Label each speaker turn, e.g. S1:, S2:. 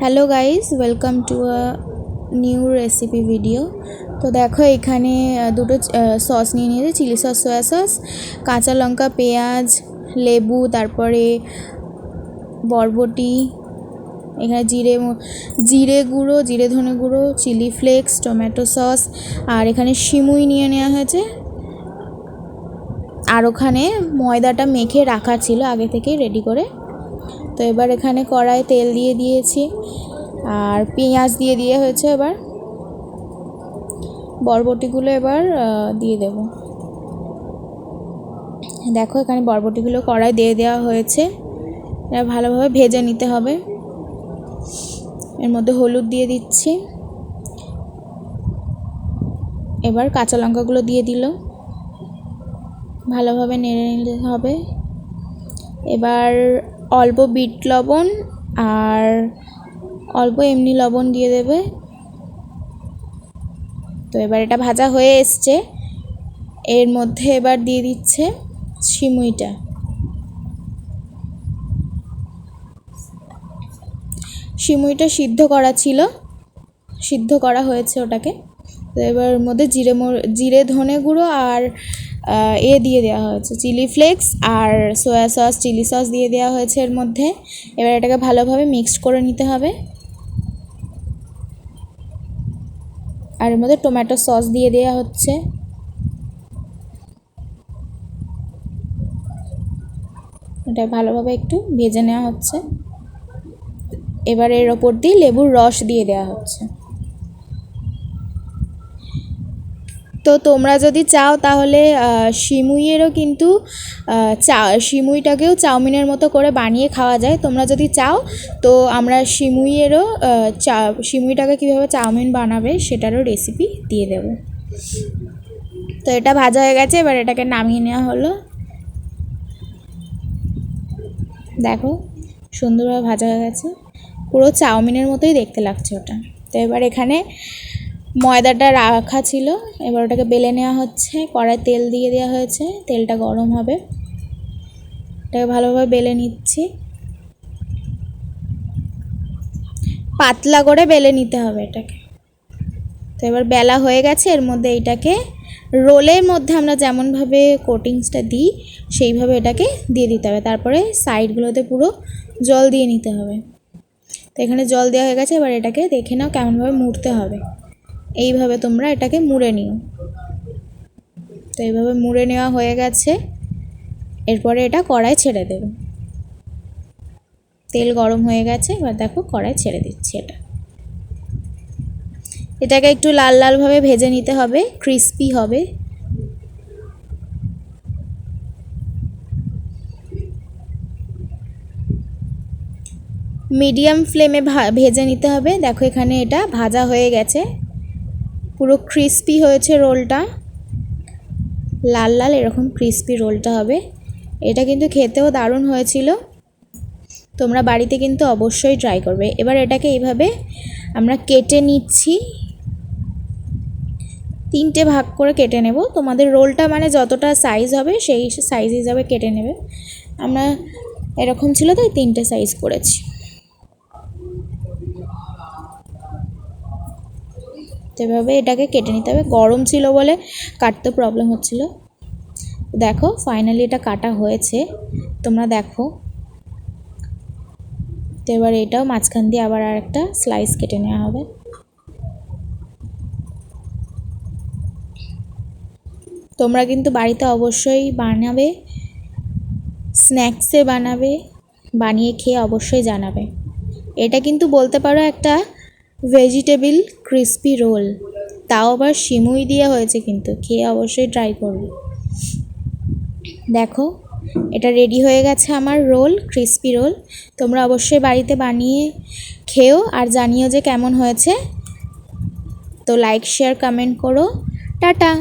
S1: Hello guys, welcome to a new recipe video. তো দেখো এখানে দুটো সস নিয়ে নিয়েছি, চিলি সস, সয়া সস, কাঁচা লঙ্কা, পেঁয়াজ, লেবু, তারপরে বরবটি, এখানে জিরে গুঁড়ো, জিরে ধনে গুঁড়ো, চিলি ফ্লেক্স, টমেটো সস, আর এখানে সিমুই নিয়ে নেওয়া হয়েছে। আর ওখানে ময়দাটা মেখে রাখা ছিল আগে থেকেই রেডি করে। তো এবার এখানে কড়াই তেল দিয়ে দিয়েছি আর পেঁয়াজ দিয়ে হয়েছে। এবার বরবটিগুলো এবার দিয়ে দেব। দেখো এখানে বরবটিগুলো কড়াই দিয়ে দেওয়া হয়েছে। এটা ভালোভাবে ভেজে নিতে হবে। এর মধ্যে হলুদ দিয়ে দিচ্ছি। এবার কাঁচা লঙ্কাগুলো দিয়ে দিল, ভালোভাবে নেড়ে নিতে হবে। এবার অল্প বিট লবণ আর অল্প এমনি লবণ দিয়ে দেবে। তো এবার এটা ভাজা হয়ে এসছে। এর মধ্যে এবার দিয়ে দিচ্ছে সিমুইটা। সিমুইটা সিদ্ধ করা ছিল, সিদ্ধ করা হয়েছে ওটাকে। তো এবার এর মধ্যে জিরে ধনে গুঁড়ো আর দিয়ে দেওয়া হয়েছে চিলি ফ্লেক্স আর সয়া সস, চিলি সস দিয়ে দেওয়া হয়েছে এর মধ্যে। এবার এটাকে ভালোভাবে মিক্সড করে নিতে হবে। আর এর মধ্যে টমেটো সস দিয়ে দেওয়া হচ্ছে। এটা ভালোভাবে একটু ভেজে নেওয়া হচ্ছে। এবার এর ওপর দিয়ে লেবুর রস দিয়ে দেওয়া হচ্ছে। তো তোমরা যদি চাও তাহলে সিমুইয়েরও কিন্তু সিমুইটাকেও চাউমিনের মতো করে বানিয়ে খাওয়া যায়। তোমরা যদি চাও তো আমরা সিমুইটাকে কীভাবে চাউমিন বানাবে সেটারও রেসিপি দিয়ে দেব। তো এটা ভাজা হয়ে গেছে, এবার এটাকে নামিয়ে নেওয়া হলো। দেখো সুন্দরভাবে ভাজা হয়ে গেছে, পুরো চাউমিনের মতোই দেখতে লাগছে ওটা। তো এবার এখানে ময়দাটা রাখা ছিল, এবার ওটাকে বেলে নেওয়া হচ্ছে। কড়াই তেল দিয়ে দেওয়া হয়েছে, তেলটা গরম হবে। এটাকে ভালোভাবে বেলে নিচ্ছি, পাতলা করে বেলে নিতে হবে এটাকে। তো এবার বেলা হয়ে গেছে। এর মধ্যে এইটাকে রোলের মধ্যে আমরা যেমনভাবে কোটিংসটা দিই সেইভাবে এটাকে দিয়ে দিতে হবে। তারপরে সাইডগুলোতে পুরো জল দিয়ে নিতে হবে। তো এখানে জল দেওয়া হয়ে গেছে। এবার এটাকে দেখে নাও কেমনভাবে মুড়তে হবে। এইভাবে তোমরা এটাকে মুড়ে নিও। তো এইভাবে মুড়ে নেওয়া হয়ে গেছে। এরপরে এটা কড়াই ছেড়ে দেবে। তেল গরম হয়ে গেছে, এবার দেখো কড়াই ছেড়ে দিচ্ছি। এটাকে একটু লাল লালভাবে ভেজে নিতে হবে, ক্রিস্পি হবে। মিডিয়াম ফ্লেমে ভেজে নিতে হবে। দেখো এখানে এটা ভাজা হয়ে গেছে, পুরো ক্রিস্পি হয়েছে রোলটা, লাল লাল এরকম ক্রিস্পি রোলটা হবে। এটা কিন্তু খেতেও দারুণ হয়েছিল। তোমরা বাড়িতে কিন্তু অবশ্যই ট্রাই করবে। এবার এটাকে এইভাবে আমরা কেটে নিচ্ছি, 3টে ভাগ করে কেটে নেব। তোমাদের রোলটা মানে যতটা সাইজ হবে সেই সাইজ হিসাবে কেটে নেবে। আমরা এরকম ছিল তাই 3টে সাইজ করেছি। এভাবে এটাকে কেটে নিতে হবে। গরম ছিল বলে কাটতে প্রবলেম হচ্ছিল। দেখো ফাইনালি এটা কাটা হয়েছে, তোমরা দেখো। তো এবার এটাও মাঝখান দিয়ে আবার আরেকটা স্লাইস কেটে নেওয়া হবে। তোমরা কিন্তু বাড়িতে অবশ্যই বানাবে, স্ন্যাক্সে বানাবে, বানিয়ে খেয়ে অবশ্যই জানাবে। এটা কিন্তু বলতে পারো একটা ভেজিটেবল ক্রিস্পি রোল, তাও আবার সিমুই দিয়ে হয়েছে। কিন্তু খেয়ে অবশ্যই ট্রাই করবে। দেখো এটা রেডি হয়ে গেছে আমার রোল, ক্রিস্পি রোল। তোমরা অবশ্যই বাড়িতে বানিয়ে খেও আর জানিও যে কেমন হয়েছে। তো লাইক, শেয়ার, কমেন্ট করো। টাটা।